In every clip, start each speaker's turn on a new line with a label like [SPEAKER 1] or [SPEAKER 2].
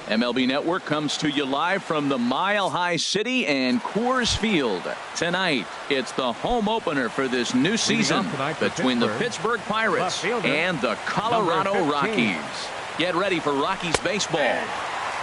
[SPEAKER 1] MLB Network comes to you live from the Mile High City and Coors Field. Tonight, it's the home opener for this new season between the Pittsburgh Pirates and the Colorado Rockies. Get ready for Rockies baseball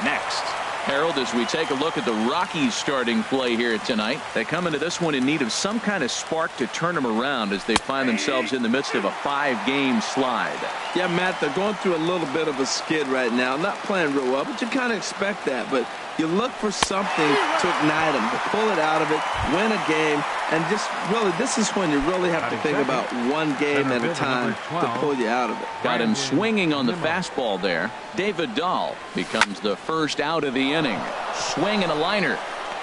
[SPEAKER 1] next. Harold, as we take a look at the Rockies starting play here tonight, they come into this one in need of some kind of spark to turn them around as they find themselves in the midst of a 5-game slide.
[SPEAKER 2] Yeah, Matt, they're going through a little bit of a skid right now. Not playing real well, but you kind of expect that. But you look for something to ignite them, to pull it out of it, win a game, and just really, this is when you really have to think about one game at a time to pull you out of it.
[SPEAKER 1] Got him swinging on the fastball there. BWlove becomes the first out of the inning. Swing and a liner.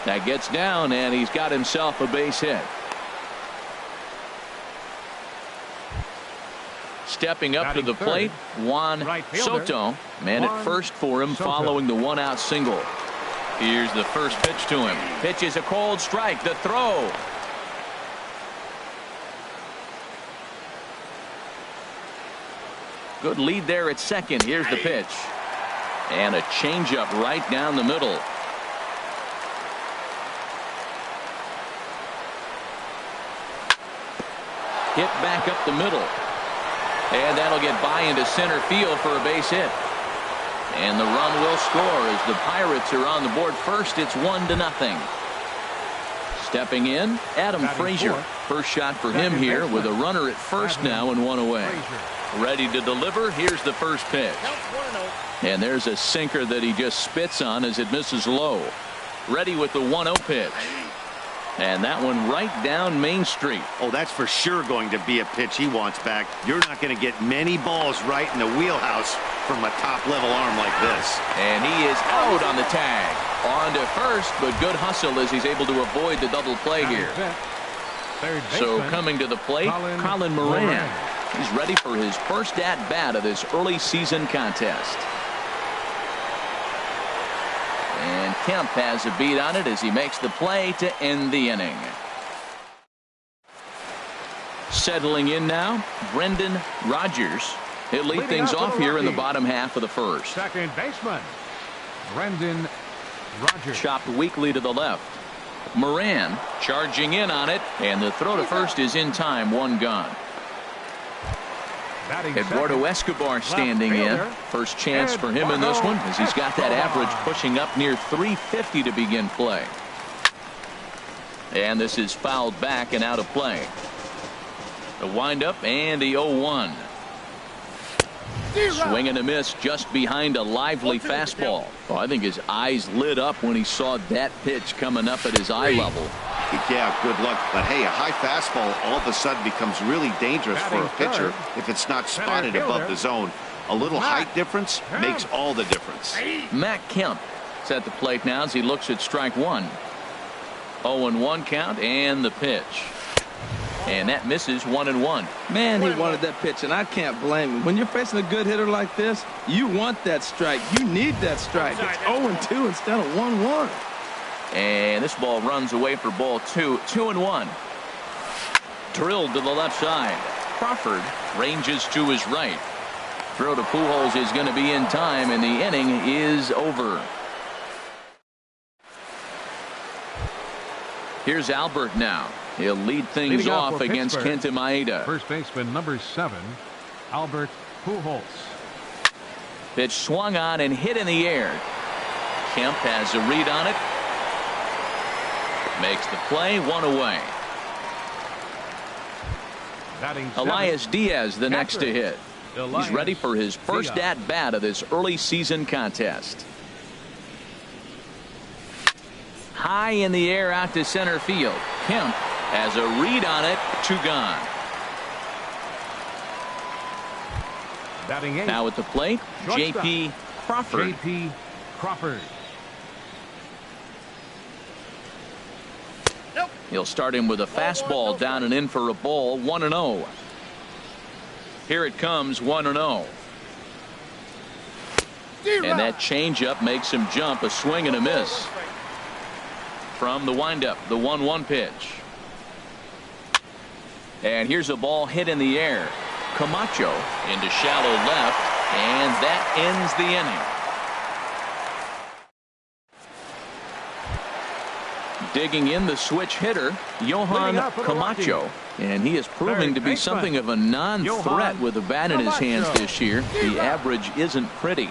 [SPEAKER 1] That gets down, and he's got himself a base hit. Stepping up to the plate, Juan Soto. Man at first for him following the one-out single. Here's the first pitch to him. Pitch is a cold strike. The throw. Good lead there at second. Here's the pitch. And a changeup right down the middle. Hit back up the middle. And that'll get by into center field for a base hit. And the run will score as the Pirates are on the board first. It's 1-0. Stepping in, Adam Frazier. First shot for him here with a runner at first now and one away. Ready to deliver. Here's the first pitch. And there's a sinker that he just spits on as it misses low. Ready with the 1-0 pitch. And that one right down Main Street.
[SPEAKER 3] Oh, that's for sure going to be a pitch he wants back. You're not going to get many balls right in the wheelhouse from a top-level arm like this.
[SPEAKER 1] And he is out on the tag. On to first, but good hustle as he's able to avoid the double play here. So coming to the plate, Colin Moran. He's ready for his first at-bat of this early season contest. And Kemp has a beat on it as he makes the play to end the inning. Settling in now, Brendan Rodgers. He'll lead things off here in the bottom half of the first.
[SPEAKER 4] Second baseman, Brendan Rodgers.
[SPEAKER 1] Chopped weakly to the left. Moran charging in on it, and the throw to first is in time, one gone. Eduardo Escobar standing in. First chance for him in this one as he's got that average pushing up near 350 to begin play. And this is fouled back and out of play. The windup and the 0-1. Swing and a miss just behind a lively fastball. Oh, I think his eyes lit up when he saw that pitch coming up at his eye level.
[SPEAKER 3] Yeah, good luck. But hey, a high fastball all of a sudden becomes really dangerous for a pitcher if it's not spotted above the zone. A little height difference makes all the difference.
[SPEAKER 1] Matt Kemp is at the plate now as he looks at strike one. 0-1 count and the pitch. And that misses 1-1.
[SPEAKER 2] Man, he wanted that pitch, and I can't blame him. When you're facing a good hitter like this, you want that strike. You need that strike. It's 0-2 instead of 1-1.
[SPEAKER 1] And this ball runs away for ball two. 2-1. Drilled to the left side. Crawford ranges to his right. Throw to Pujols is going to be in time, and the inning is over. Here's Albert now. He'll lead things off against Kenta Maeda.
[SPEAKER 4] First baseman number 7, Albert Pujols.
[SPEAKER 1] Pitch swung on and hit in the air. Kemp has a read on it. Makes the play, one away. Elias Diaz the next to hit. He's ready for his first at-bat of this early season contest. High in the air out to center field. Kemp has a read on it. 2 gone. Now at the plate, J.P. Crawford.
[SPEAKER 4] J.P. Crawford.
[SPEAKER 1] He'll start him with a fastball down and in for a ball. 1-0. Here it comes, 1-0. And that changeup makes him jump. A swing and a miss. From the windup, the 1-1 pitch. And here's a ball hit in the air. Camacho into shallow left, and that ends the inning. Digging in, the switch hitter, Johan Camacho. And he is proving to be something of a non-threat with a bat in his hands this year. The average isn't pretty.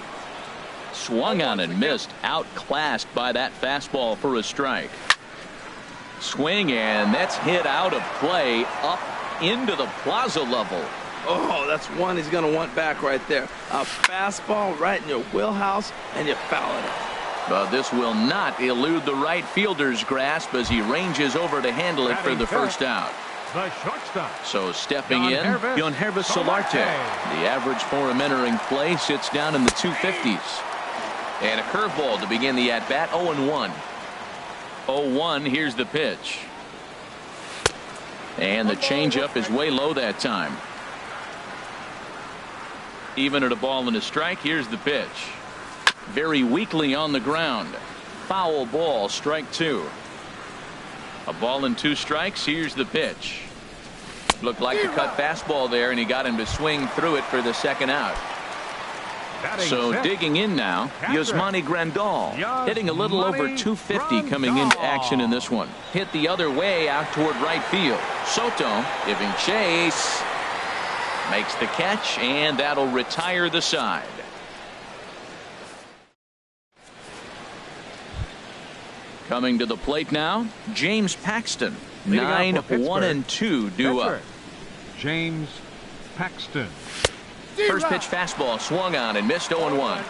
[SPEAKER 1] Swung on and missed, outclassed by that fastball for a strike. Swing, and that's hit out of play up into the plaza level.
[SPEAKER 2] Oh, that's one he's going to want back right there. A fastball right in your wheelhouse, and you foul it.
[SPEAKER 1] But this will not elude the right fielder's grasp as he ranges over to handle it for the first out.
[SPEAKER 4] The shortstop.
[SPEAKER 1] So stepping in, Yonhervis Solarte. The average for him entering play sits down in the 250s. And a curveball to begin the at-bat, 0-1. 0-1, here's the pitch. And the changeup is way low that time. Even at a ball and a strike, here's the pitch. Very weakly on the ground. Foul ball, strike 2. A ball and 2 strikes, here's the pitch. Looked like a cut fastball there, and he got him to swing through it for the second out. So digging in now, Yasmani Grandal, hitting a little over 250 coming into action in this one. Hit the other way out toward right field. Soto giving chase. Makes the catch, and that'll retire the side. Coming to the plate now, James Paxton. 9-1-2 due up.
[SPEAKER 4] James Paxton.
[SPEAKER 1] First pitch fastball swung on and missed, 0-1.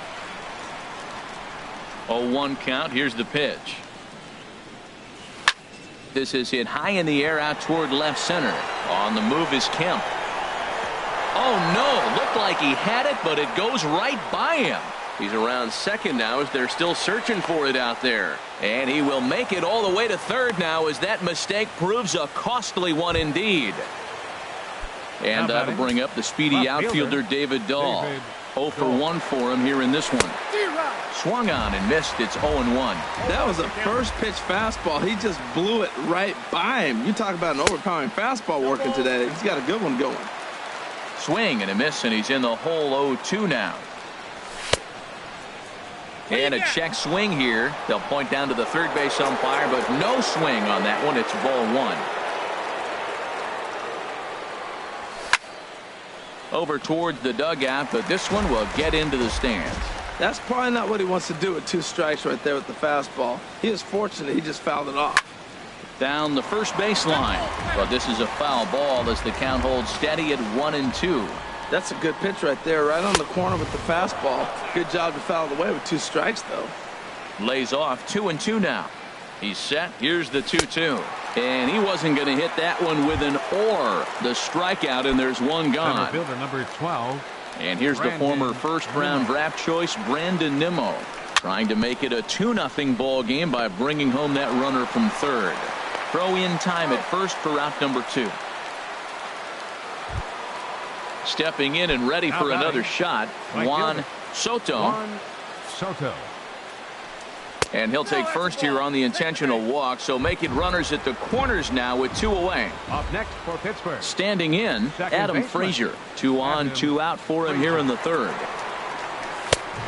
[SPEAKER 1] 0-1 count. Here's the pitch. This is hit high in the air out toward left center. On the move is Kemp. Oh no, looked like he had it, but it goes right by him. He's around second now as they're still searching for it out there. And he will make it all the way to third now as that mistake proves a costly one indeed. And that'll bring up the speedy outfielder David Dahl. 0 for 1 for him here in this one. Swung on and missed. It's 0-1.
[SPEAKER 2] That was a first pitch fastball. He just blew it right by him. You talk about an overpowering fastball working today. He's got a good one going.
[SPEAKER 1] Swing and a miss, and he's in the hole 0-2 now. And a check swing here. They'll point down to the third base umpire, but no swing on that one. It's ball 1. Over towards the dugout, but this one will get into the stands.
[SPEAKER 2] That's probably not what he wants to do with 2 strikes right there with the fastball. He is fortunate he just fouled it off.
[SPEAKER 1] Down the first base line. But this is a foul ball as the count holds steady at 1-2.
[SPEAKER 2] That's a good pitch right there, right on the corner with the fastball. Good job to foul it away with 2 strikes, though. Lays
[SPEAKER 1] off 2-2 now. He's set. Here's the 2-2. And he wasn't going to hit that one with an or. The strikeout, and there's one gone.
[SPEAKER 4] Fielder number 12.
[SPEAKER 1] And here's the former first-round draft choice, Brandon Nimmo, trying to make it a 2-0 ball game by bringing home that runner from third. Throw in time at first for out number 2. Stepping in and ready for another shot, Juan Soto. And he'll take first here on the intentional walk, so making runners at the corners now with 2 away.
[SPEAKER 4] Up next for Pittsburgh.
[SPEAKER 1] Standing in, Adam Frazier. 2 on, 2 out for him here in the third.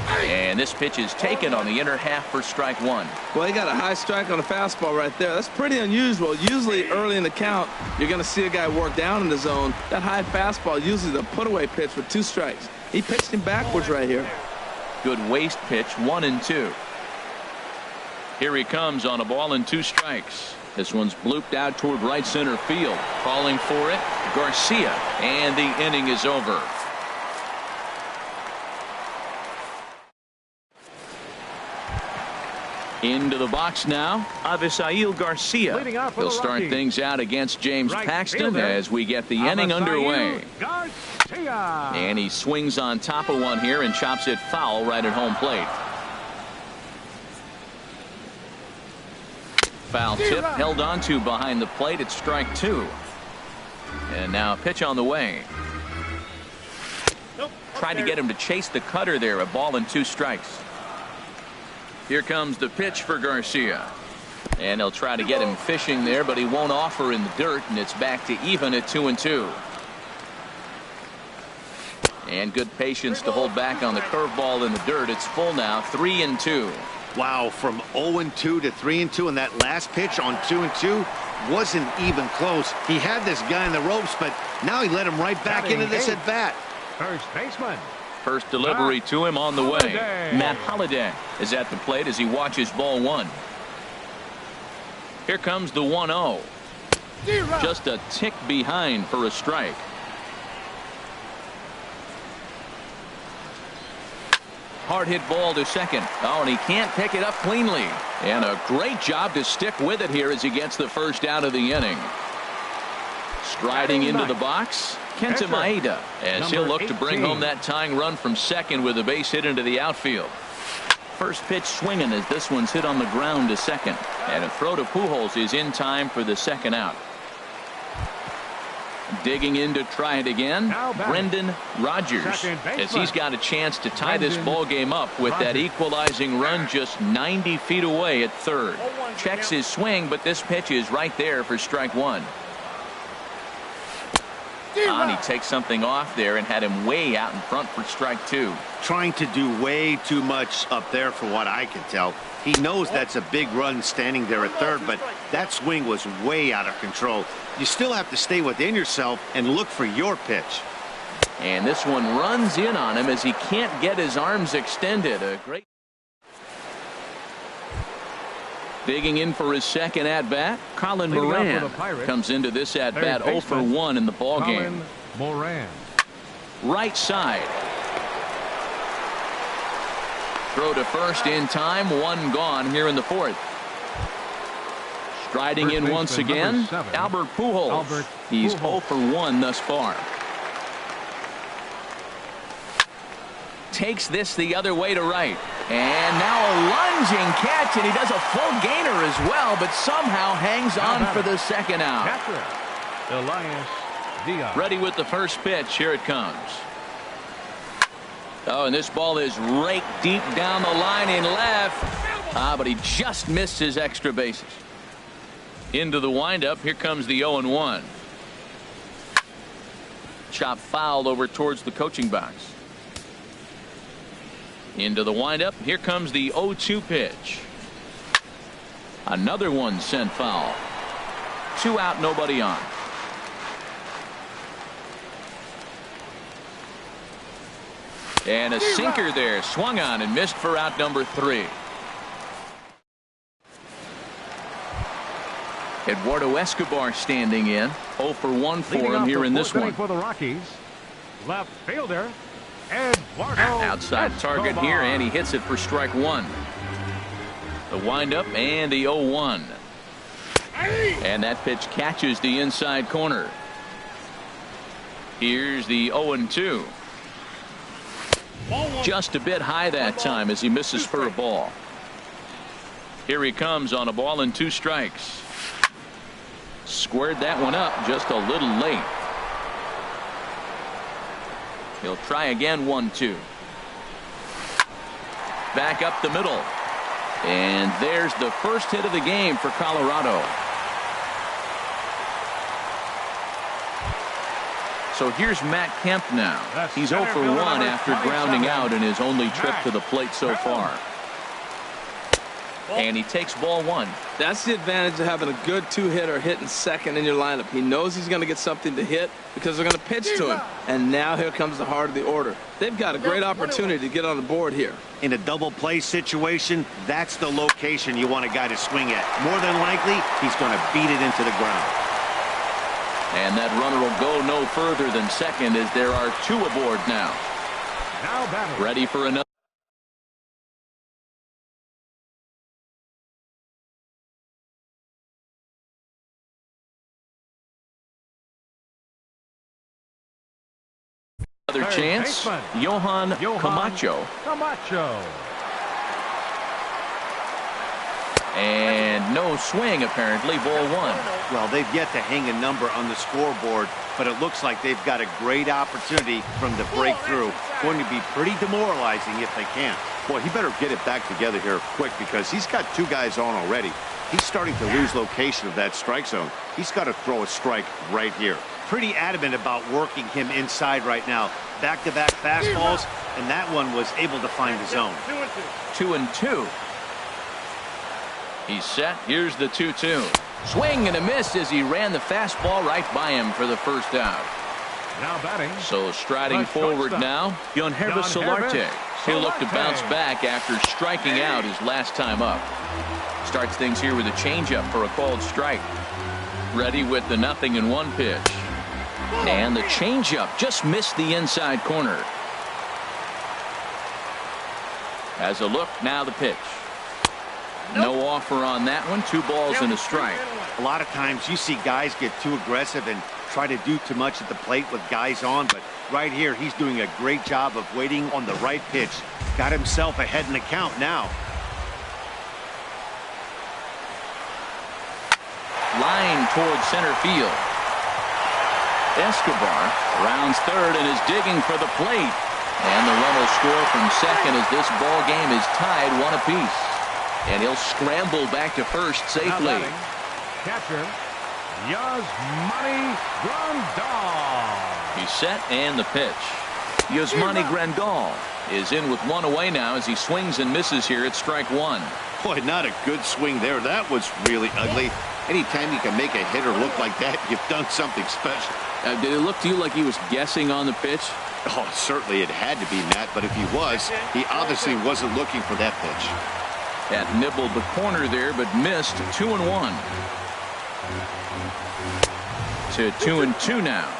[SPEAKER 1] And this pitch is taken on the inner half for strike 1.
[SPEAKER 2] Well, he got a high strike on a fastball right there. That's pretty unusual. Usually early in the count, you're going to see a guy work down in the zone. That high fastball usually the put-away pitch with 2 strikes. He pitched him backwards right here.
[SPEAKER 1] Good waist pitch, 1-2. Here he comes on a ball and 2 strikes. This one's blooped out toward right center field. Calling for it, Garcia. And the inning is over. Into the box now, Avisail Garcia. He'll start things out against James Paxton as we get the inning underway. And he swings on top of one here and chops it foul right at home plate. Foul tip held onto behind the plate. It's strike 2. And now a pitch on the way. Tried to get him to chase the cutter there. A ball and 2 strikes. Here comes the pitch for Garcia. And they'll try to get him fishing there, but he won't offer in the dirt, and it's back to even at 2-2. And good patience to hold back on the curveball in the dirt. It's full now, 3-2.
[SPEAKER 3] Wow, from 0-2 to 3-2, and that last pitch on 2-2 wasn't even close. He had this guy in the ropes, but now he let him right back into this at bat.
[SPEAKER 4] First baseman.
[SPEAKER 1] First delivery to him on the way. Matt Holliday is at the plate as he watches ball one. Here comes the 1-0. Just a tick behind for a strike. Hard hit ball to second. Oh, and he can't pick it up cleanly. And a great job to stick with it here as he gets the first out of the inning. Striding into the box, Kenta Maeda, as he'll look to bring home that tying run from second with a base hit into the outfield. First pitch swinging as this one's hit on the ground to second. And a throw to Pujols is in time for the second out. Digging in to try it again, Brendan Rodgers, as he's got a chance to tie this ball game up with that equalizing run just 90 feet away at third. Checks his swing, but this pitch is right there for strike one. And he takes something off there and had him way out in front for strike two.
[SPEAKER 3] Trying to do way too much up there for what I can tell. He knows that's a big run standing there at third, but that swing was way out of control. You still have to stay within yourself and look for your pitch.
[SPEAKER 1] And this one runs in on him as he can't get his arms extended. A great. Digging in for his second at-bat, Colin Moran comes into this at-bat 0 for 1 in the ballgame.
[SPEAKER 4] Moran.
[SPEAKER 1] Right side. Throw to first in time, one gone here in the fourth. Striding in once again, Albert Pujols. He's 0 for 1 thus far. Takes this the other way to right. And now a lunging catch, and he does a full gainer as well, but somehow hangs on for the second out. Ready with the first pitch. Here it comes. Oh, and this ball is raked deep down the line in left. But he just missed his extra bases. Into the windup. Here comes the 0-1. Chop fouled over towards the coaching box. Into the windup. Here comes the 0-2 pitch. Another one sent foul. 2 out, nobody on. And a sinker there, swung on and missed for out number 3. Eduardo Escobar standing in. 0 for 1 for him here in this one.
[SPEAKER 4] For the Rockies, left fielder Eduardo.
[SPEAKER 1] Outside target here, and he hits it for strike 1. The windup and the 0-1. And that pitch catches the inside corner. Here's the 0-2. Just a bit high that time as he misses for a ball. Here he comes on a ball and 2 strikes. Squared that one up just a little late. He'll try again. 1-2. Back up the middle. And there's the first hit of the game for Colorado. So here's Matt Kemp now. He's 0 for 1 after grounding out in his only trip to the plate so far. And he takes ball 1.
[SPEAKER 2] That's the advantage of having a good 2-hitter hitting second in your lineup. He knows he's going to get something to hit because they're going to pitch to him. And now here comes the heart of the order. They've got a great opportunity to get on the board here.
[SPEAKER 3] In a double play situation, that's the location you want a guy to swing at. More than likely, he's going to beat it into the ground.
[SPEAKER 1] And that runner will go no further than second as there are 2 aboard now. Ready for another. Another chance. Johan Camacho. And no swing, apparently. Ball 1.
[SPEAKER 3] Well, they've yet to hang a number on the scoreboard, but it looks like they've got a great opportunity from the breakthrough. Going to be pretty demoralizing if they can't. Boy, he better get it back together here quick because he's got 2 guys on already. He's starting to lose location of that strike zone. He's got to throw a strike right here. Pretty adamant about working him inside right now. Back-to-back fastballs, and that one was able to find the zone.
[SPEAKER 1] 2-2. He's set. Here's the 2-2. Swing and a miss as he ran the fastball right by him for the first out.
[SPEAKER 4] Now batting.
[SPEAKER 1] So striding forward now, Yonhervis Solarte. He'll look to bounce back after striking out his last time up. Starts things here with a changeup for a called strike. Ready with the 0-1 pitch. And the changeup just missed the inside corner. As a look, now the pitch. No offer on that one. 2 balls and a strike.
[SPEAKER 3] A lot of times you see guys get too aggressive and try to do too much at the plate with guys on, but right here he's doing a great job of waiting on the right pitch. Got himself ahead in the count now.
[SPEAKER 1] Line towards center field. Escobar rounds third and is digging for the plate. And the run will score from second as this ball game is tied 1 apiece. And he'll scramble back to first safely.
[SPEAKER 4] Catcher, Yasmani Grandal.
[SPEAKER 1] He's set and the pitch. Yasmani Grandal is in with 1 away now as he swings and misses here at strike 1.
[SPEAKER 3] Boy, not a good swing there. That was really ugly. Anytime you can make a hitter look like that, you've done something special.
[SPEAKER 1] Did it look to you like he was guessing on the pitch?
[SPEAKER 3] Oh, certainly it had to be, Matt, but if he was, he obviously wasn't looking for that pitch.
[SPEAKER 1] That nibbled the corner there, but missed. 2-1. To 2-2 now.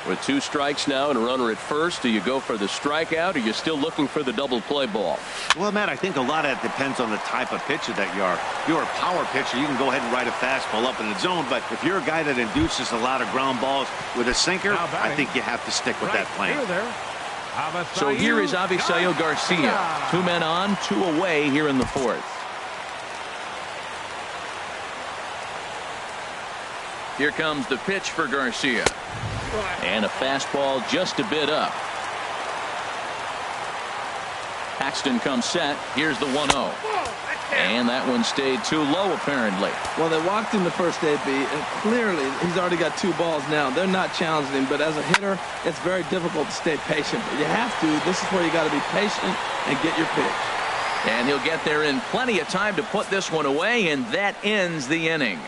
[SPEAKER 1] With 2 strikes now and a runner at first, do you go for the strikeout or are you still looking for the double play ball?
[SPEAKER 3] Well, Matt, I think a lot of that depends on the type of pitcher that you are. If you're a power pitcher, you can go ahead and ride a fastball up in the zone, but if you're a guy that induces a lot of ground balls with a sinker, I think you have to stick with that plan.
[SPEAKER 1] So here is Avisail Garcia. 2 men on, 2 away here in the 4th. Here comes the pitch for Garcia. And a fastball just a bit up. Paxton comes set. Here's the 1-0. And that one stayed too low, apparently.
[SPEAKER 2] Well, they walked him the first AB, and clearly he's already got 2 balls now. They're not challenging him, but as a hitter, it's very difficult to stay patient. But you have to. This is where you got to be patient and get your pitch.
[SPEAKER 1] And he'll get there in plenty of time to put this one away, and that ends the inning.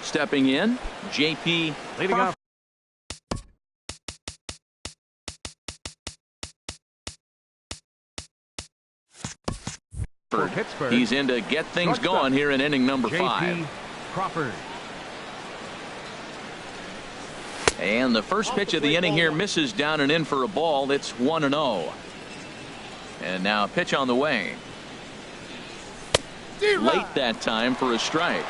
[SPEAKER 1] Stepping in, J.P.
[SPEAKER 4] leading off. Pittsburgh.
[SPEAKER 1] He's in to get things going here in inning number 5.
[SPEAKER 4] Crawford.
[SPEAKER 1] And the first pitch of the inning here misses down and in for a ball. It's 1-0. And now a pitch on the way. Late that time for a strike.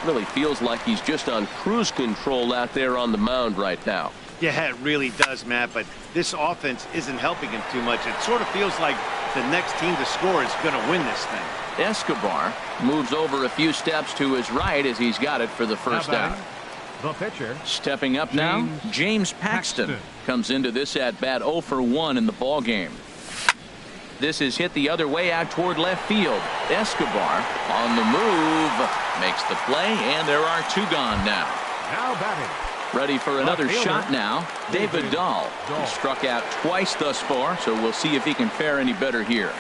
[SPEAKER 1] Really feels like he's just on cruise control out there on the mound right now.
[SPEAKER 3] Yeah, it really does, Matt, but this offense isn't helping him too much. It sort of feels like the next team to score is going to win this thing.
[SPEAKER 1] Escobar moves over a few steps to his right as he's got it for the first out.
[SPEAKER 4] The pitcher.
[SPEAKER 1] Stepping up now, James Paxton comes into this at bat 0 for 1 in the ball game. This is hit the other way out toward left field. Escobar on the move makes the play, and there are 2 gone now.
[SPEAKER 4] Now batting.
[SPEAKER 1] Ready for another shot now. David Dahl. He struck out twice thus far, so we'll see if he can fare any better here.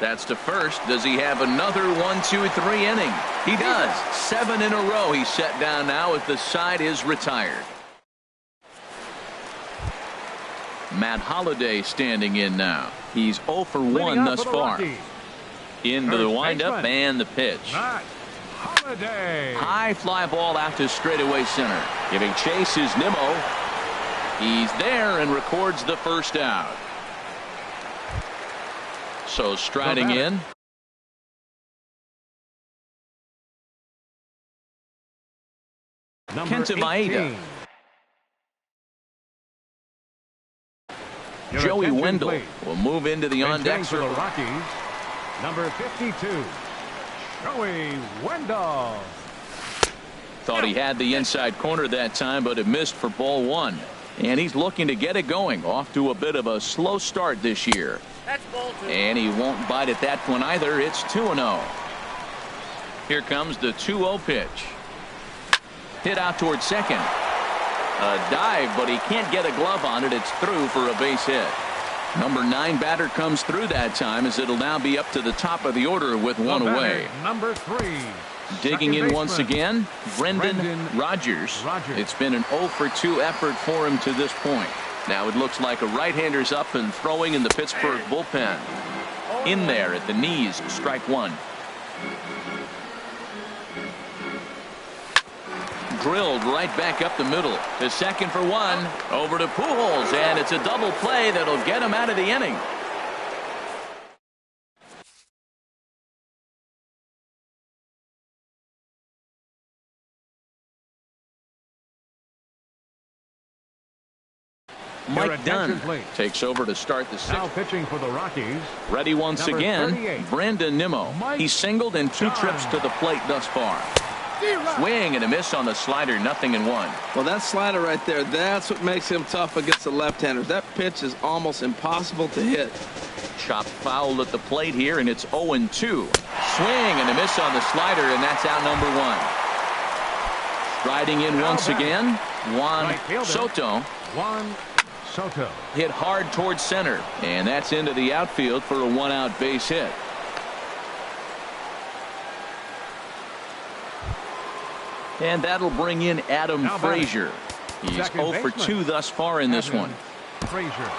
[SPEAKER 1] That's to first. Does he have another 1-2-3 inning? He does. 7 in a row he's set down now as the side is retired. Matt Holliday standing in now. He's 0 for 1 thus far. Into the windup and the pitch.
[SPEAKER 4] Holliday.
[SPEAKER 1] High fly ball out to straightaway center. Giving chase is Nimmo. He's there and records the first out. So striding in. Kenta Maeda. Joey Wendell will move into the on-deck
[SPEAKER 4] for the
[SPEAKER 1] circle.
[SPEAKER 4] Rockies. Number 52, Joey Wendell.
[SPEAKER 1] Thought he had the inside corner that time, but it missed for ball 1. And he's looking to get it going. Off to a bit of a slow start this year.
[SPEAKER 5] That's ball 2.
[SPEAKER 1] And he won't bite at that one either. It's 2-0. Here comes the 2-0 pitch. Hit out toward second. A dive, but he can't get a glove on it. It's through for a base hit. Number 9 batter comes through that time, as it'll now be up to the top of the order with one away.
[SPEAKER 4] Number 3.
[SPEAKER 1] Digging in once again, Brendan Rodgers. It's been an 0 for 2 effort for him to this point. Now it looks like a right-hander's up and throwing in the Pittsburgh bullpen. In there at the knees, strike one. Drilled right back up the middle. To second for one. Over to Pujols, and it's a double play that'll get him out of the inning. Mike Dunn takes over to start the 6th.
[SPEAKER 4] Now pitching for the Rockies.
[SPEAKER 1] Ready once
[SPEAKER 4] Number
[SPEAKER 1] again,
[SPEAKER 4] 38.
[SPEAKER 1] Brandon Nimmo. He's singled in 2 trips to the plate thus far. Swing and a miss on the slider, 0-1.
[SPEAKER 2] Well, that slider right there, that's what makes him tough against the left-handers. That pitch is almost impossible to hit.
[SPEAKER 1] Chopped foul at the plate here, and it's 0-2. Swing and a miss on the slider, and that's out number 1. Striding in once again, Juan Soto.
[SPEAKER 4] Juan Soto.
[SPEAKER 1] Hit hard towards center, and that's into the outfield for a 1-out base hit. And that'll bring in Adam Frazier. He's 0 for 2 thus far in this one.
[SPEAKER 4] Frazier.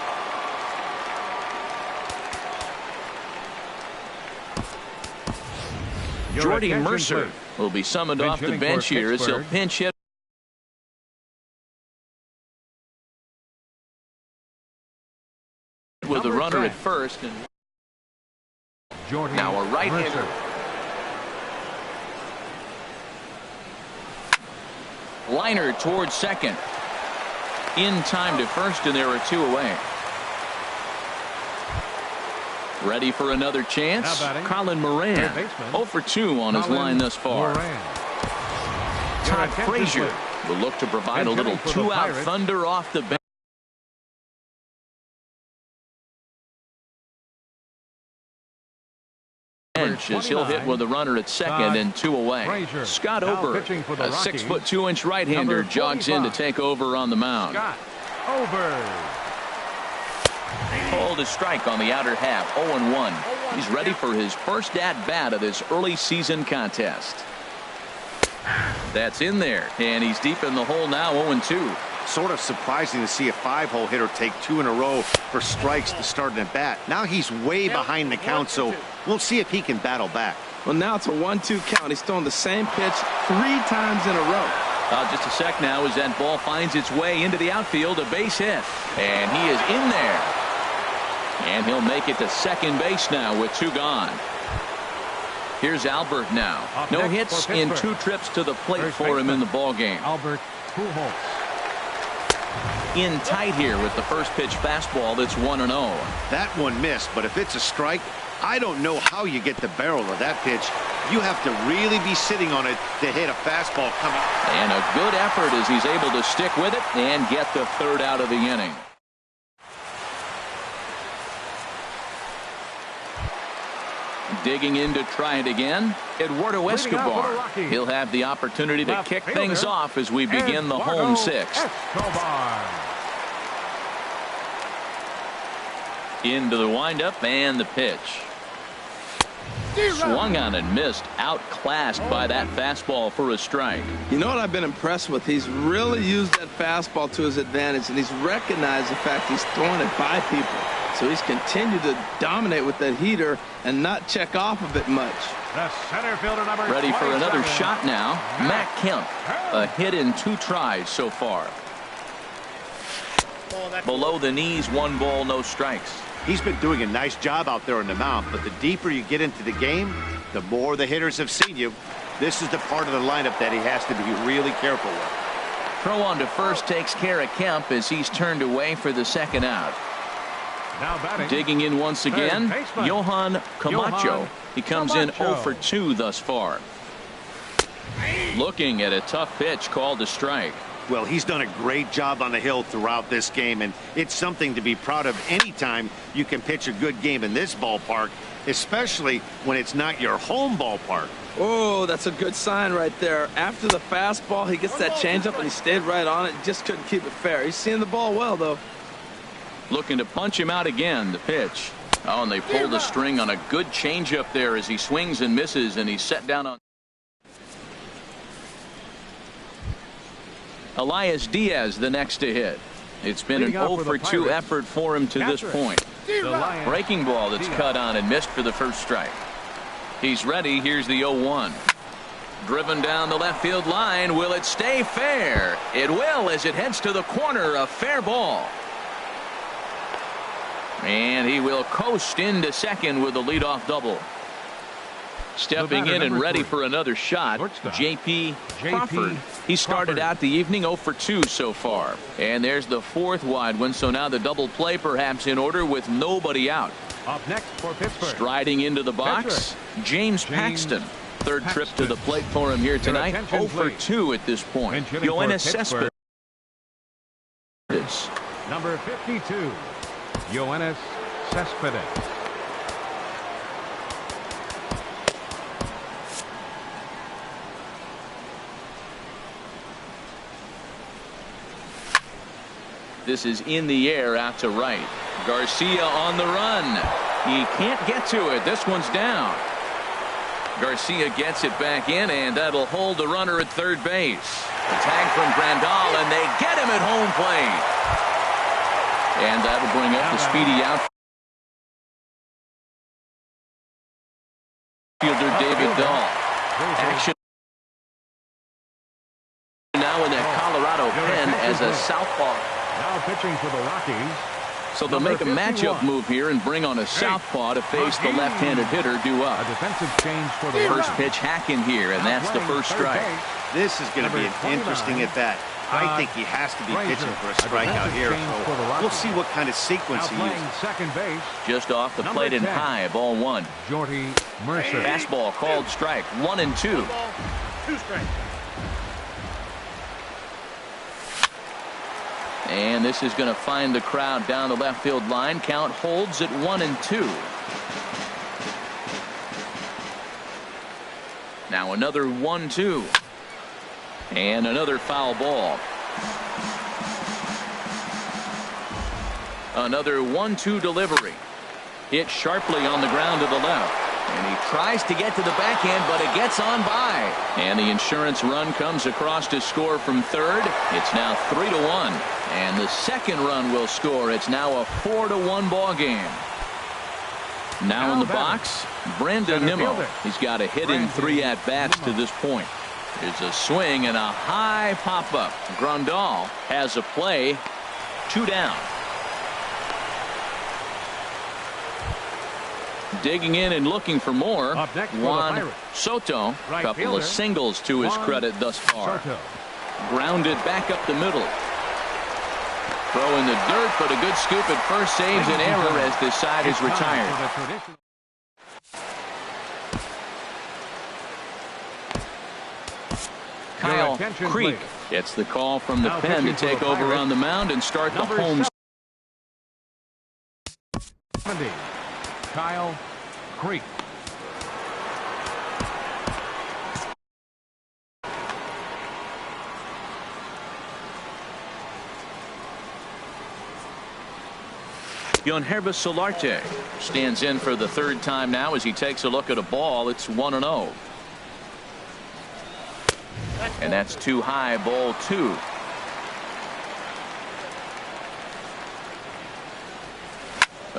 [SPEAKER 1] Jordy Mercer will be summoned off the bench here as he'll pinch hit with the runner at first. And now a right-hander. Liner towards second. In time to first, and there are 2 away. Ready for another chance. Colin Moran, 0 for 2 on his line thus far. Todd Frazier will look to provide a little 2-out thunder off the bench. As he'll hit with a runner at second and 2 away. Scott Ober, a 6'2" right-hander, jogs in to take over on the mound.
[SPEAKER 4] Scott Ober.
[SPEAKER 1] Called a strike on the outer half, 0-1. He's ready for his first at-bat of this early season contest. That's in there, and he's deep in the hole now, 0-2.
[SPEAKER 3] Sort of surprising to see a 5-hole hitter take 2 in a row for strikes to start an at-bat. Now he's way behind the count, so we'll see if he can battle back.
[SPEAKER 2] Well, now it's a 1-2 count. He's throwing the same pitch 3 times in a row.
[SPEAKER 1] Just a sec now as that ball finds its way into the outfield, a base hit. And he is in there. And he'll make it to second base now with 2 gone. Here's Albert now. No hits in 2 trips to the plate for him in the ball game.
[SPEAKER 4] Albert Pujols.
[SPEAKER 1] In tight here with the first pitch fastball that's 1-0.
[SPEAKER 3] That one missed, but if it's a strike, I don't know how you get the barrel of that pitch. You have to really be sitting on it to hit a fastball coming.
[SPEAKER 1] And a good effort as he's able to stick with it and get the 3rd out of the inning. Digging in to try it again, Eduardo Escobar. He'll have the opportunity to kick things off as we begin the home 6th. Into the windup and the pitch. Swung on and missed, outclassed by that fastball for a strike.
[SPEAKER 2] You know what I've been impressed with? He's really used that fastball to his advantage, and he's recognized the fact he's throwing it by people. So he's continued to dominate with that heater and not check off of it much.
[SPEAKER 4] The center fielder number
[SPEAKER 1] ready for another shot now. Matt Kemp, a hit in 2 tries so far. Below the knees, 1 ball, no strikes.
[SPEAKER 3] He's been doing a nice job out there on the mound, but the deeper you get into the game, the more the hitters have seen you. This is the part of the lineup that he has to be really careful with.
[SPEAKER 1] Throw on to first takes care of Kemp as he's turned away for the 2nd out.
[SPEAKER 4] Now batting.
[SPEAKER 1] Digging in once again, Johan Camacho. He comes in 0 for 2 thus far. Looking at a tough pitch called a strike.
[SPEAKER 3] Well, he's done a great job on the hill throughout this game, and it's something to be proud of anytime you can pitch a good game in this ballpark, especially when it's not your home ballpark.
[SPEAKER 2] Oh, that's a good sign right there. After the fastball, he gets that changeup, and he stayed right on it. Just couldn't keep it fair. He's seeing the ball well, though.
[SPEAKER 1] Looking to punch him out again. The pitch. Oh, and they pulled the string on a good changeup there as he swings and misses, and he's set down on. Elias Diaz the next to hit. It's been an 0 for 2 effort for him to this point. Breaking ball that's cut on and missed for the first strike. He's ready. Here's the 0-1. Driven down the left field line. Will it stay fair? It will, as it heads to the corner. A fair ball. And he will coast into second with a leadoff double. Stepping in and ready for another shot, J.P. Crawford. He started out the evening 0 for 2 so far. And there's the 4th wide one, so now the double play perhaps in order with nobody out.
[SPEAKER 4] Up next for Pittsburgh.
[SPEAKER 1] Striding into the box, James Paxton. Third trip to the plate for him here tonight. 0 for 2 at this point. Yoenis Cespedes.
[SPEAKER 4] Number 52, Yoenis Cespedes.
[SPEAKER 1] This is in the air out to right. Garcia on the run. He can't get to it. This one's down. Garcia gets it back in, and that'll hold the runner at third base. A tag from Grandal, and they get him at home plate. And that'll bring up the speedy outfielder David Dahl. Action now in that Colorado pen as a southpaw.
[SPEAKER 4] Now pitching for the Rockies.
[SPEAKER 1] So they'll make a matchup move here and bring on a southpaw to face the left-handed hitter due up.
[SPEAKER 4] A defensive change for the
[SPEAKER 1] First pitch hacking here, and that's the first strike.
[SPEAKER 3] This is going to be an interesting at-bat. I think he has to be pitching for a strikeout here, so we'll see what kind of sequence he uses.
[SPEAKER 4] Second base.
[SPEAKER 1] Just off the plate and high, ball 1.
[SPEAKER 4] Jordy Mercer.
[SPEAKER 1] Fastball called strike, 1 and 2.
[SPEAKER 3] 2 strikes.
[SPEAKER 1] And this is going to find the crowd down the left field line. Count holds at 1 and 2. Now another 1-2. And another foul ball. Another 1-2 delivery. Hit sharply on the ground to the left. And he tries to get to the backhand, but it gets on by. And the insurance run comes across to score from third. It's now 3-1. And the second run will score. It's now a 4-1 ball game. Now in the box, Brandon Nimmo. He's got a hit in 3 at-bats to this point. There's a swing and a high pop-up. Grandal has a play. 2 down. Digging in and looking for more. Juan Soto. A couple of singles to his credit thus far. Grounded back up the middle. Throw in the dirt, but a good scoop at first saves an error as this side is retired. Kyle Creek gets the call from the pen to take over on the mound and start the home.
[SPEAKER 4] Kyle Creek.
[SPEAKER 1] Yoenis Solarte stands in for the 3rd time now as he takes a look at a ball. It's 1-0. And that's too high, ball 2.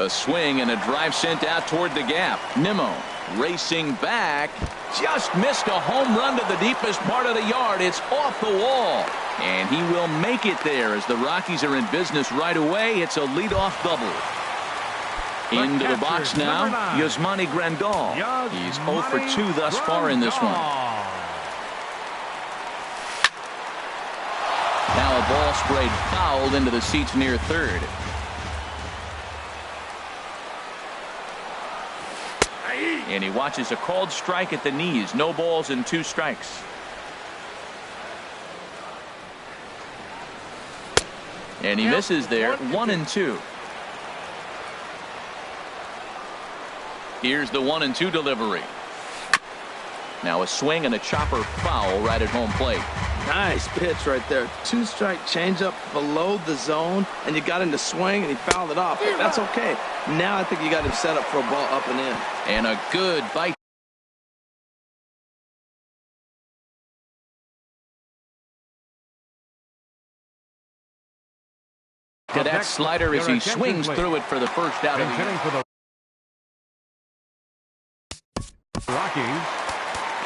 [SPEAKER 1] A swing and a drive sent out toward the gap. Nimmo racing back. Just missed a home run to the deepest part of the yard. It's off the wall. And he will make it there as the Rockies are in business right away. It's a leadoff double. Into the box now, Yasmani Grandal. He's 0 for 2 thus far in this one. Now a ball sprayed fouled into the seats near third. And he watches a called strike at the knees. No balls and 2 strikes. And he misses there. 1 and 2. Here's the 1 and 2 delivery. Now a swing and a chopper foul right at home plate.
[SPEAKER 2] Nice pitch right there. 2-strike changeup below the zone, and you got him to swing, and he fouled it off. But that's okay. Now I think you got him set up for a ball up and in.
[SPEAKER 1] And a good bite. To that slider as he swings through it for the first out of the inning.
[SPEAKER 4] For the Rockies,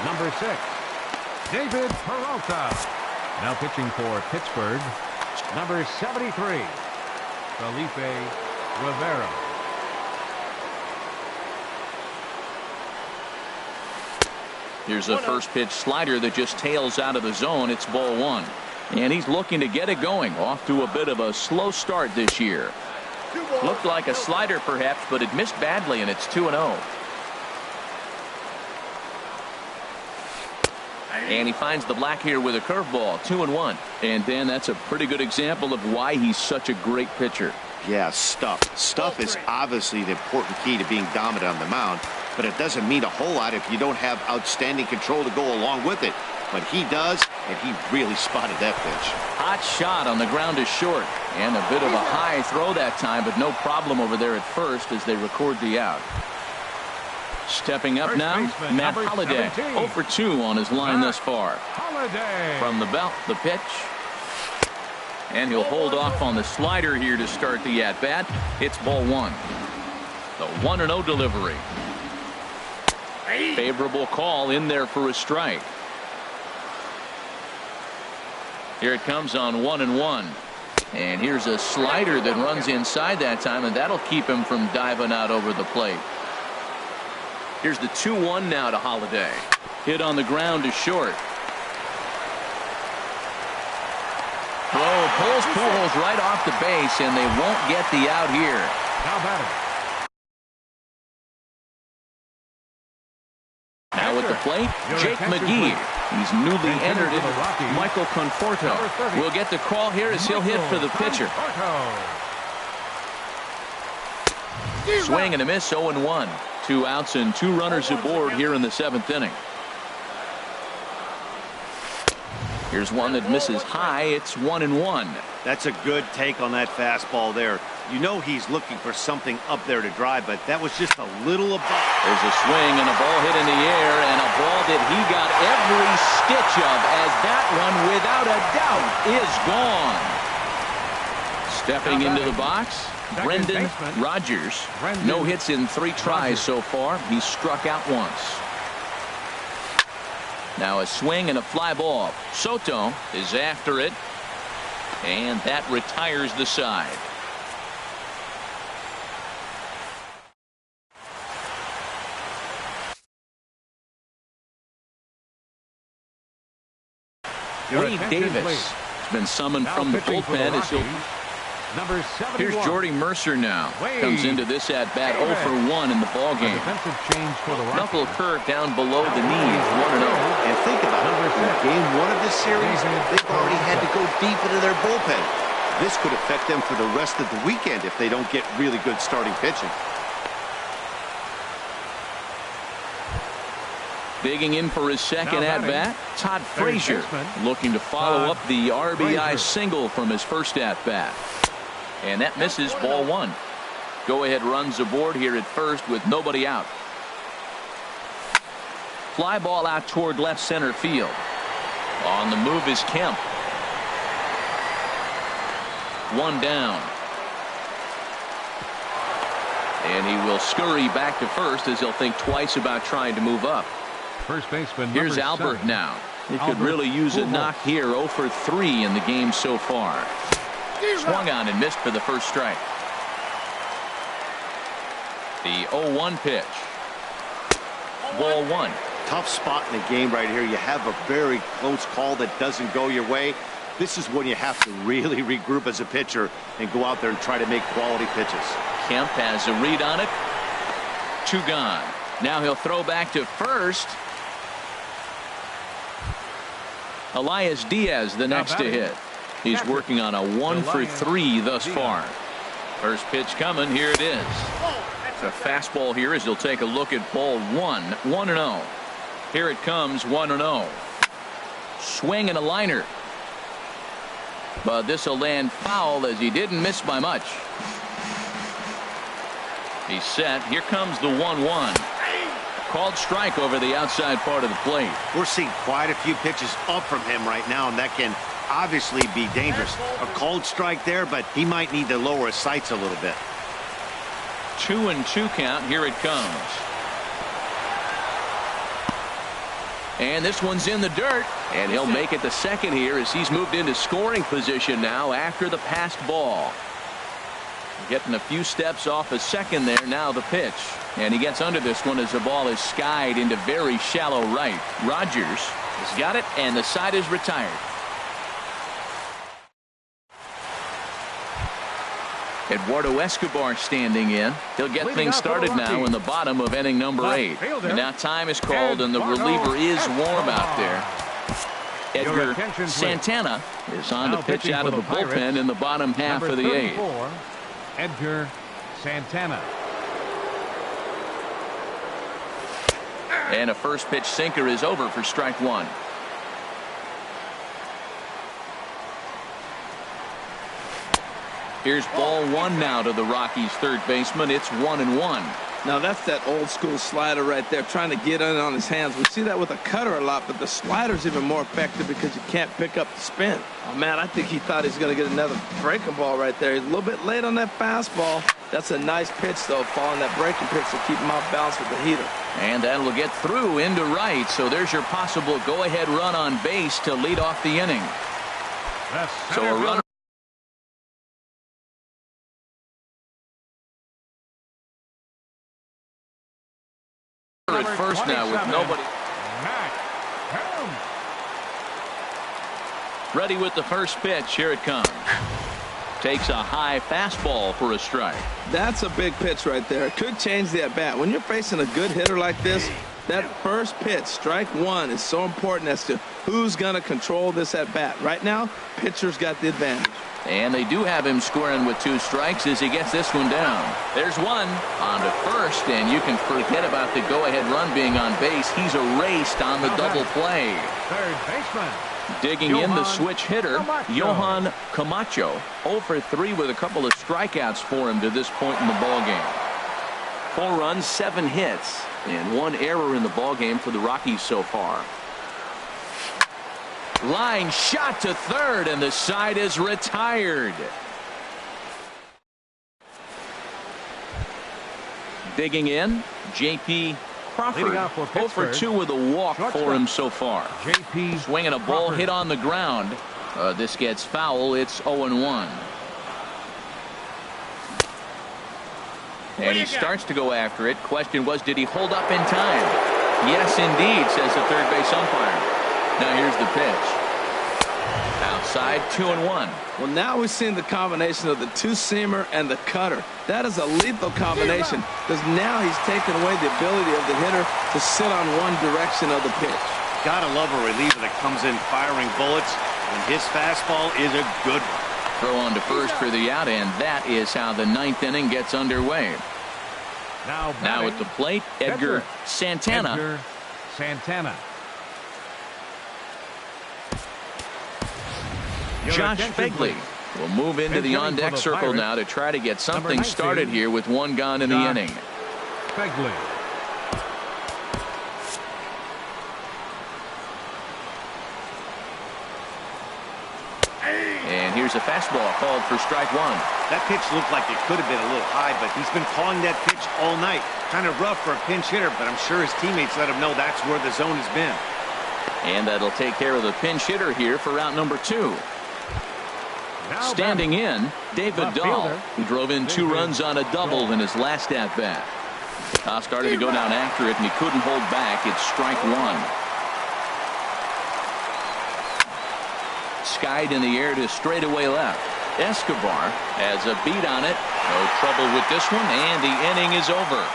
[SPEAKER 4] number 6, David Peralta. Now pitching for Pittsburgh, number 73, Felipe Rivera.
[SPEAKER 1] Here's a first pitch slider that just tails out of the zone. It's ball 1. And he's looking to get it going. Off to a bit of a slow start this year. Looked like a slider perhaps, but it missed badly, and it's 2-0. And he finds the black here with a curveball. 2-1. And Dan, that's a pretty good example of why he's such a great pitcher.
[SPEAKER 3] Yeah, stuff. Stuff is obviously the important key to being dominant on the mound, but it doesn't mean a whole lot if you don't have outstanding control to go along with it. But he does, and he really spotted that pitch.
[SPEAKER 1] Hot shot on the ground is short. And a bit of a high throw that time, but no problem over there at first as they record the out. Stepping up now, Matt Holliday. 0 for 2 on his line thus far. From the belt, the pitch. And he'll hold off on the slider here to start the at-bat. It's ball 1. The 1-0 delivery. Favorable call in there for a strike. Here it comes on 1-1. And here's a slider that runs inside that time, and that'll keep him from diving out over the plate. Here's the 2-1 now to Holliday. Hit on the ground to short. Throw pulls Pujols right off the base, and they won't get the out here.
[SPEAKER 4] Now batting.
[SPEAKER 1] Now at the plate, Jake McGee. He's newly entered into Michael Conforto. Will get the call here as he'll hit for the pitcher. Swing and a miss, 0-1. 2 outs and 2 runners aboard here in the 7th inning. Here's one that misses high. It's 1-1.
[SPEAKER 3] That's a good take on that fastball there. You know he's looking for something up there to drive, but that was just a little above.
[SPEAKER 1] There's a swing and a ball hit in the air, and a ball that he got every stitch of, as that one, without a doubt, is gone. Stepping into the box, Brendan Rodgers. No hits in 3 tries so far. He's struck out once. Now a swing and a fly ball. Soto is after it, and that retires the side. Wade Davis has been summoned from the bullpen as he'll. Here's Jordy Mercer now. Comes into this at bat 0 for 1 in the ball game. Knuckle curve down below the knee, 1-0.
[SPEAKER 3] And think about it. In game 1 of this series, they've already had to go deep into their bullpen. This could affect them for the rest of the weekend if they don't get really good starting pitching.
[SPEAKER 1] Digging in for his second at-bat, Todd Frazier, looking to follow up the RBI single from his first at-bat. And that misses, ball 1. Go-ahead runs aboard here at first with nobody out. Fly ball out toward left center field. On the move is Kemp. 1 down. And he will scurry back to first as he'll think twice about trying to move up.
[SPEAKER 4] First baseman.
[SPEAKER 1] Here's Albert now. He could really use a knock here. 0 for 3 in the game so far. Swung on and missed for the first strike. The 0-1 pitch. Ball 1.
[SPEAKER 3] Tough spot in the game right here. You have a very close call that doesn't go your way. This is when you have to really regroup as a pitcher and go out there and try to make quality pitches.
[SPEAKER 1] Kemp has a read on it. 2 gone. Now he'll throw back to first. Elias Diaz the next to hit. He's working on a 1 for 3 thus far. First pitch coming. Here it is. It's a fastball here as he'll take a look at ball 1. 1-0. Here it comes, 1-0. Swing and a liner. But this will land foul as he didn't miss by much. He's set. Here comes the 1-1. Called strike over the outside part of the plate.
[SPEAKER 3] We're seeing quite a few pitches up from him right now, and that can obviously be dangerous. A called strike there, but he might need to lower his sights a little bit.
[SPEAKER 1] 2-2 count. Here it comes. And this one's in the dirt, and he'll make it to second here as he's moved into scoring position now after the passed ball. Getting a few steps off a second there. Now the pitch, and he gets under this one as the ball is skied into very shallow right. Rogers has got it, and the side is retired. Eduardo Escobar standing in. He'll get things started now in the bottom of inning number 8. And now time is called, and the reliever is warm out there. Edgar Santana is on to pitch out of the bullpen in the bottom half of the 8th.
[SPEAKER 4] Edgar Santana.
[SPEAKER 1] And a first pitch sinker is over for strike 1. Here's ball 1 now to the Rockies' third baseman. It's 1-1.
[SPEAKER 2] Now that's that old school slider right there, trying to get in on his hands. We see that with a cutter a lot, but the slider's even more effective because you can't pick up the spin. Oh man, I think he thought he was going to get another breaking ball right there. He's a little bit late on that fastball. That's a nice pitch though, following that breaking pitch to keep him off balance with the heater.
[SPEAKER 1] And that'll get through into right. So there's your possible go-ahead run on base to lead off the inning. So a run at first now with nobody. Ready with the first pitch. Here it comes. Takes a high fastball for a strike.
[SPEAKER 2] That's a big pitch right there. It could change the at-bat. When you're facing a good hitter like this, that first pitch, strike 1, is so important as to who's going to control this at-bat. Right now, pitcher's got the advantage.
[SPEAKER 1] And they do have him scoring with 2 strikes as he gets this one down. There's one on to first, and you can forget about the go-ahead run being on base. He's erased on the double play.
[SPEAKER 4] Third baseman.
[SPEAKER 1] Digging in the switch hitter, Johan Camacho. 0 for 3 with a couple of strikeouts for him to this point in the ballgame. 4 runs, 7 hits, and 1 error in the ballgame for the Rockies so far. Line shot to third, and the side is retired. Digging in, J.P. Crawford. 0 for 2 with a walk for him so far.
[SPEAKER 4] J.P.
[SPEAKER 1] Swinging a ball hit on the ground. This gets foul. It's 0-1. And he starts to go after it. Question was, did he hold up in time? Yes, indeed, says the third base umpire. Now here's the pitch. Outside, 2-1.
[SPEAKER 2] Well, now we've seen the combination of the two-seamer and the cutter. That is a lethal combination because now he's taken away the ability of the hitter to sit on one direction of the pitch.
[SPEAKER 3] Gotta love a reliever that comes in firing bullets, and his fastball is a good one.
[SPEAKER 1] Throw on to first for the out, and that is how the 9th inning gets underway. Now at the plate, Edgar Santana.
[SPEAKER 4] Edgar Santana.
[SPEAKER 1] Josh Begley will move into the on-deck circle now to try to get something started here with 1 gone in the inning.
[SPEAKER 4] Begley.
[SPEAKER 1] And here's a fastball called for strike 1.
[SPEAKER 3] That pitch looked like it could have been a little high, but he's been calling that pitch all night. Kind of rough for a pinch hitter, but I'm sure his teammates let him know that's where the zone has been.
[SPEAKER 1] And that'll take care of the pinch hitter here for out number 2. Standing in, David Dahl, who drove in 2 runs on a double in his last at-bat. Started to go down after it, and he couldn't hold back. It's strike 1. Skied in the air to straightaway left. Escobar has a beat on it. No trouble with this one, and the inning is over.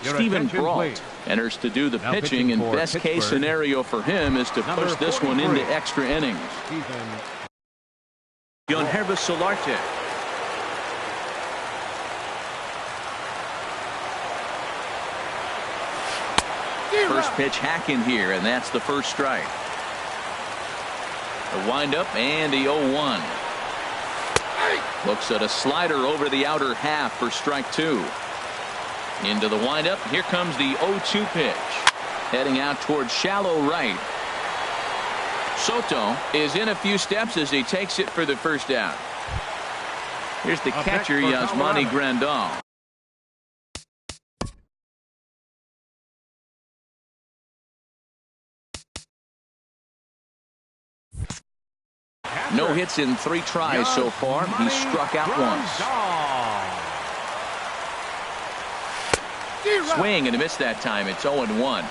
[SPEAKER 1] Stephen Brault enters to do the pitching, and best case scenario for him is to push this one into extra innings. Solarte. First pitch hacking here, and that's the first strike. The windup and the 0-1. Looks at a slider over the outer half for strike two. Into the windup. Here comes the 0-2 pitch. Heading out towards shallow right. Soto is in a few steps as he takes it for the first out. Here's the catcher, Yasmani Grandal. No hits in 3 tries so far. He struck out once. Swing and a miss that time. It's 0-1.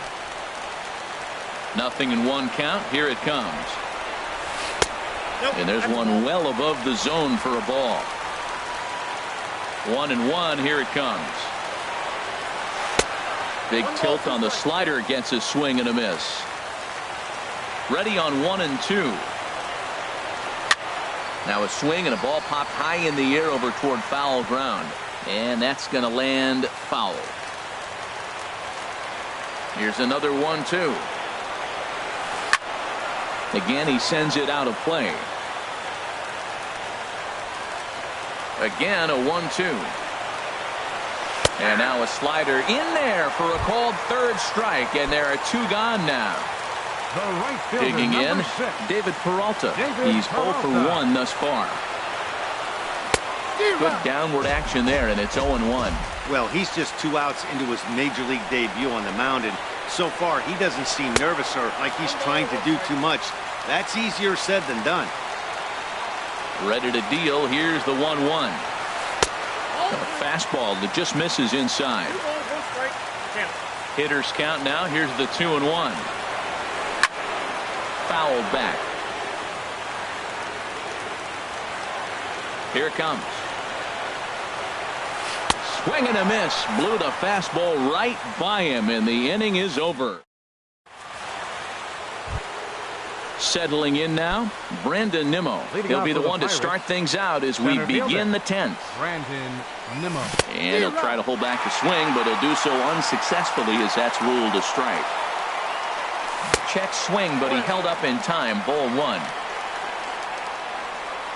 [SPEAKER 1] Nothing in 1 count. Here it comes. And there's one well above the zone for a ball. 1-1. Here it comes. Big tilt on the slider, gets a swing and a miss. Ready on 1-2. Now a swing and a ball popped high in the air over toward foul ground. And that's going to land foul. Here's another 1-2. Again, he sends it out of play. Again, a 1-2. And now a slider in there for a called third strike, and there are 2 gone now.
[SPEAKER 4] The right fielder,
[SPEAKER 1] digging in, David Peralta. He's 0 for 1 thus far. Good downward action there, and it's 0-1.
[SPEAKER 3] Well, he's just 2 outs into his major league debut on the mound, and so far he doesn't seem nervous or like he's trying to do too much. That's easier said than done.
[SPEAKER 1] Ready to deal. Here's the 1-1. A fastball that just misses inside. Hitters count now. Here's the 2-1. Fouled back. Here it comes. Swing and a miss. Blew the fastball right by him, and the inning is over. Settling in now, Brandon Nimmo. He'll be the one to start things out as we begin the 10th.
[SPEAKER 4] Brandon Nimmo.
[SPEAKER 1] And he'll try to hold back the swing, but he'll do so unsuccessfully as that's ruled a strike. Check swing, but he held up in time. Ball 1.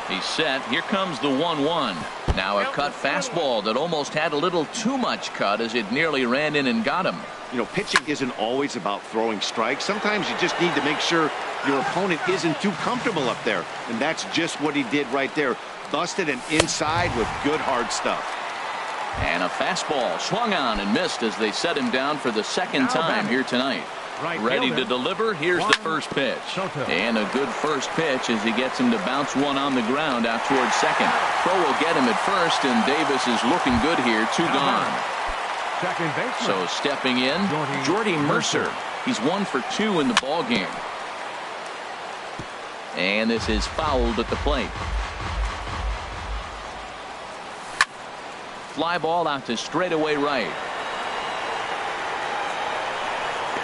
[SPEAKER 1] He's set. Here comes the 1-1. Now a cut fastball that almost had a little too much cut as it nearly ran in and got him.
[SPEAKER 3] You know, pitching isn't always about throwing strikes. Sometimes you just need to make sure your opponent isn't too comfortable up there. And that's just what he did right there. Busted and inside with good hard stuff.
[SPEAKER 1] And a fastball swung on and missed as they set him down for the second time here tonight. Ready to deliver. Here's the first pitch. And a good first pitch as he gets him to bounce one on the ground out towards second. Throw will get him at first, and Davis is looking good here. 2 gone.
[SPEAKER 4] Second baseman.
[SPEAKER 1] So stepping in, Jordy Mercer. He's 1 for 2 in the ball game. And this is fouled at the plate. Fly ball out to straightaway right.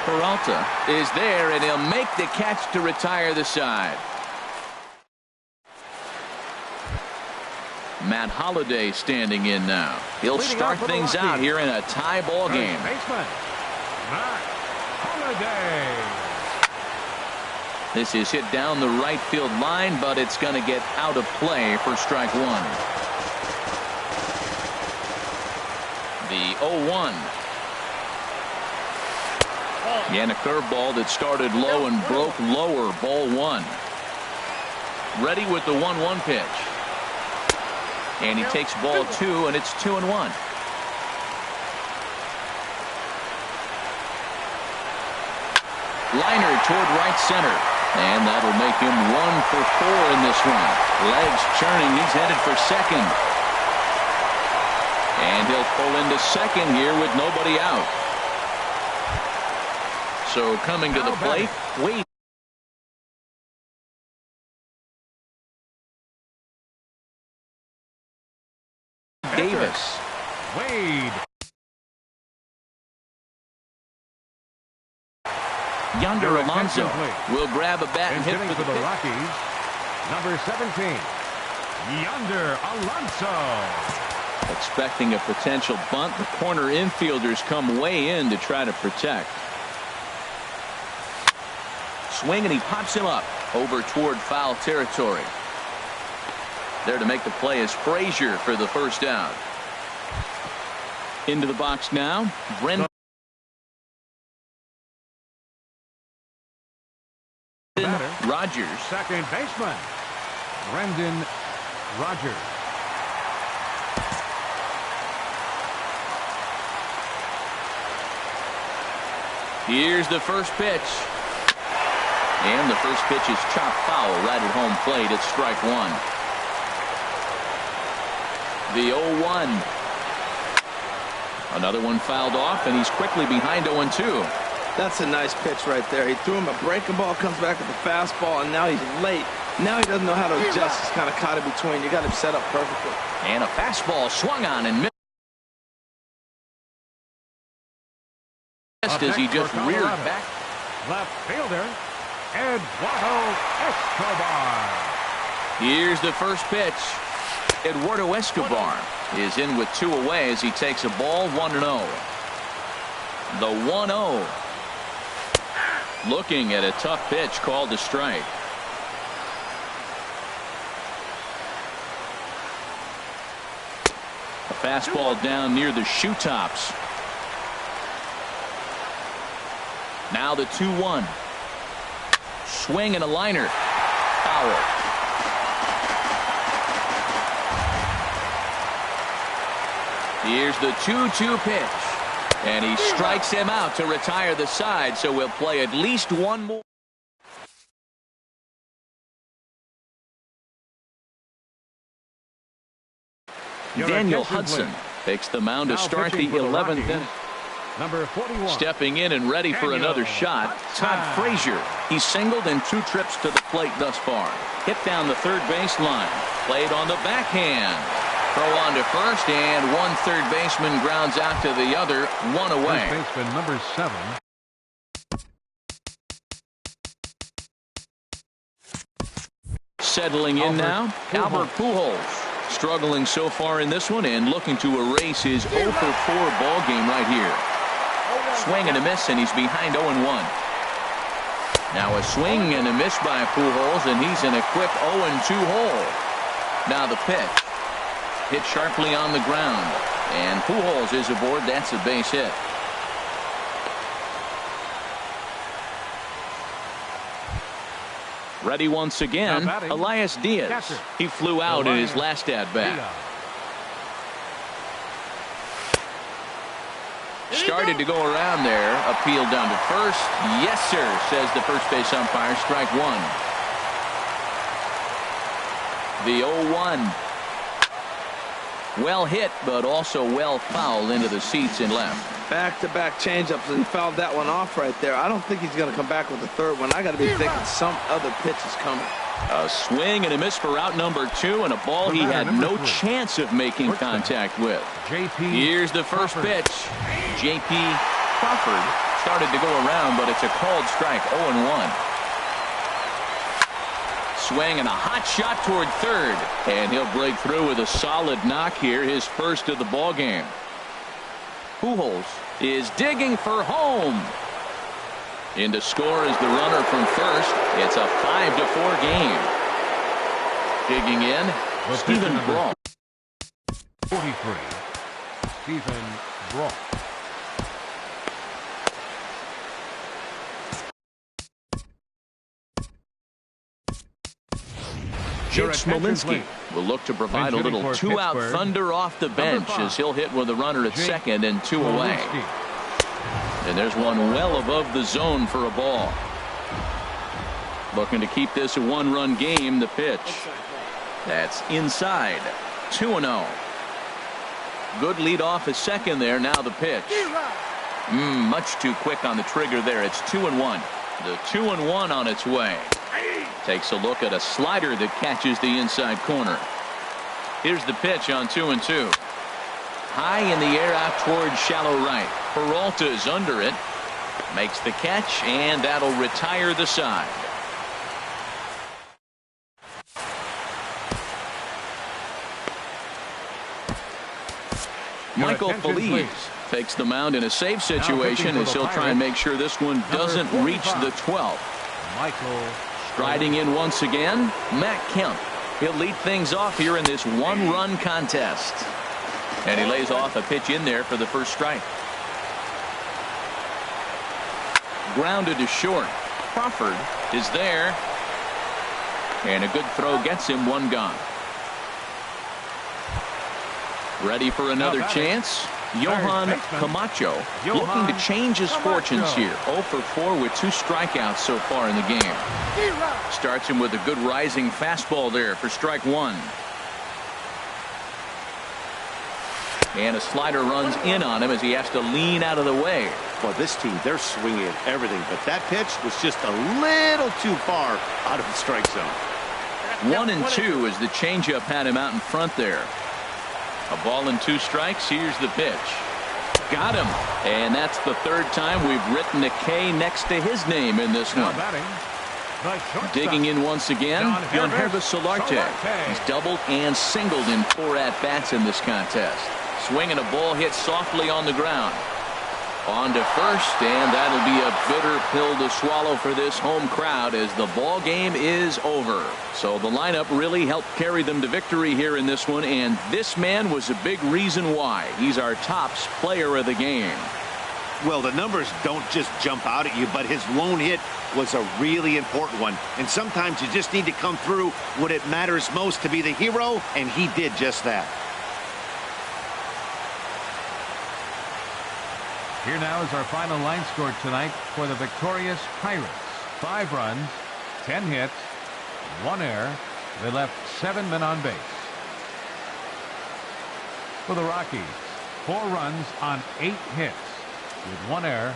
[SPEAKER 1] Peralta is there, and he'll make the catch to retire the side. Matt Holliday standing in now. He'll start things out here in a tie ball game.
[SPEAKER 4] Baseman, Matt Holliday.
[SPEAKER 1] This is hit down the right field line, but it's going to get out of play for strike 1. The 0-1. And a curveball that started low and broke lower. Ball 1. Ready with the 1-1 pitch. And he takes ball 2, and it's 2-1. Liner toward right center. And that'll make him 1 for 4 in this one. Legs churning. He's headed for second. And he'll pull into second here with nobody out. So coming to the plate, Wade. Davis.
[SPEAKER 4] Wade.
[SPEAKER 1] Yonder Alonso will grab a bat and hit for the
[SPEAKER 4] Rockies. Number 17. Yonder Alonso.
[SPEAKER 1] Expecting a potential bunt. The corner infielders come way in to try to protect. Swing, and he pops him up over toward foul territory. There to make the play is Frazier for the first down. Into the box now, Brendan Rogers.
[SPEAKER 4] Second baseman, Brendan Rogers.
[SPEAKER 1] Here's the first pitch. And the first pitch is chopped foul right at home plate. It's strike one. The 0-1. Another one fouled off, and he's quickly behind 0-2.
[SPEAKER 2] That's a nice pitch right there. He threw him a breaking ball, comes back with the fastball, and now he's late. Now he doesn't know how to adjust. He's kind of caught in between. You got him set up perfectly.
[SPEAKER 1] And a fastball swung on and missed as he just reared back.
[SPEAKER 4] Left fielder, Eduardo Escobar.
[SPEAKER 1] Here's the first pitch. Eduardo Escobar is in with 2 away as he takes a ball 1-0. The 1-0. Looking at a tough pitch called a strike. A fastball down near the shoe tops. Now the 2-1. Swing and a liner. Foul. Here's the 2-2 pitch. And he strikes him out to retire the side, so we'll play at least one more. Daniel Hudson takes the mound to start the 11th inning.
[SPEAKER 4] Number 41.
[SPEAKER 1] Stepping in and ready for another shot, Todd Frazier. He's singled in 2 trips to the plate thus far. Hit down the third baseline. Played on the backhand. Throw on to first, and one third baseman grounds out to the other, 1 away.
[SPEAKER 4] First baseman number 7.
[SPEAKER 1] Settling in now, Albert Pujols. Struggling so far in this one and looking to erase his 0 for 4 ball game right here. Swing and a miss, and he's behind 0-1. Now a swing and a miss by Pujols, and he's in a quick 0-2 hole. Now the pitch. Hit sharply on the ground, and Pujols is aboard. That's a base hit. Ready once again, Elias Diaz. He flew out in his last at-bat. Started to go around there. Appeal down to first. Yes, sir, says the first base umpire. Strike one. The 0-1. Well hit, but also well fouled into the seats and left.
[SPEAKER 2] Back-to-back changeups, and he fouled that one off right there. I don't think he's going to come back with the third one. I got to be thinking some other pitch is coming.
[SPEAKER 1] A swing and a miss for out number 2, and a ball he had no chance of making contact with. Here's the first pitch. J.P. Crawford started to go around, but it's a called strike, 0-1. Swing and a hot shot toward third, and he'll break through with a solid knock here, his first of the ball game. Pujols is digging for home. In to score is the runner from first. It's a 5-4 game. Digging in, Stephen Brault.
[SPEAKER 4] 43. Stephen Brault.
[SPEAKER 1] Jake Smolinski will look to provide a little 2-out thunder off the bench as he'll hit with a runner at second and 2 away. And there's one well above the zone for a ball. Looking to keep this a 1-run game. The pitch. That's inside. 2-0. Good lead off at second there. Now the pitch. Much too quick on the trigger there. It's 2-1. The 2-1 on its way. Takes a look at a slider that catches the inside corner. Here's the pitch on 2-2. High in the air out toward shallow right. Peralta's under it. Makes the catch, and that'll retire the side. Michael
[SPEAKER 4] attention,
[SPEAKER 1] Feliz
[SPEAKER 4] please.
[SPEAKER 1] takes the mound in a save situation as he'll try and make sure this one doesn't reach the 12th.
[SPEAKER 4] Michael.
[SPEAKER 1] Striding in once again, Matt Kemp. He'll lead things off here in this one-run contest. And he lays off a pitch in there for the first strike. Grounded to short. Crawford is there. And a good throw gets him, one gone. Ready for another chance. Johan Camacho looking to change his fortunes here. 0 for 4 with 2 strikeouts so far in the game. Starts him with a good rising fastball there for strike 1. And a slider runs in on him as he has to lean out of the way.
[SPEAKER 3] Well, this team, they're swinging at everything, but that pitch was just a little too far out of the strike zone.
[SPEAKER 1] 1-2 as the changeup had him out in front there. A ball and 2 strikes. Here's the pitch. Got him. And that's the 3rd time we've written a K next to his name in this one. Digging in once again, Yangervis Solarte. He's doubled and singled in 4 at-bats in this contest. Swinging a ball hit softly on the ground. On to first, and that'll be a bitter pill to swallow for this home crowd as the ball game is over. So the lineup really helped carry them to victory here in this one, and this man was a big reason why. He's our tops player of the game.
[SPEAKER 3] Well, the numbers don't just jump out at you, but his lone hit was a really important one. And sometimes you just need to come through when it matters most to be the hero, and he did just that.
[SPEAKER 4] Here now is our final line score tonight for the victorious Pirates. 5 runs, 10 hits, 1 error. They left 7 men on base. For the Rockies, 4 runs on 8 hits. With 1 error,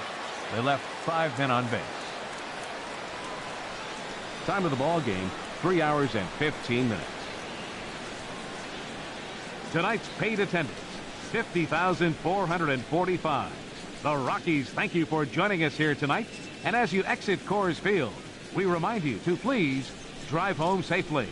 [SPEAKER 4] they left 5 men on base. Time of the ball game, 3 hours and 15 minutes. Tonight's paid attendance, 50,445. The Rockies thank you for joining us here tonight. And as you exit Coors Field, we remind you to please drive home safely.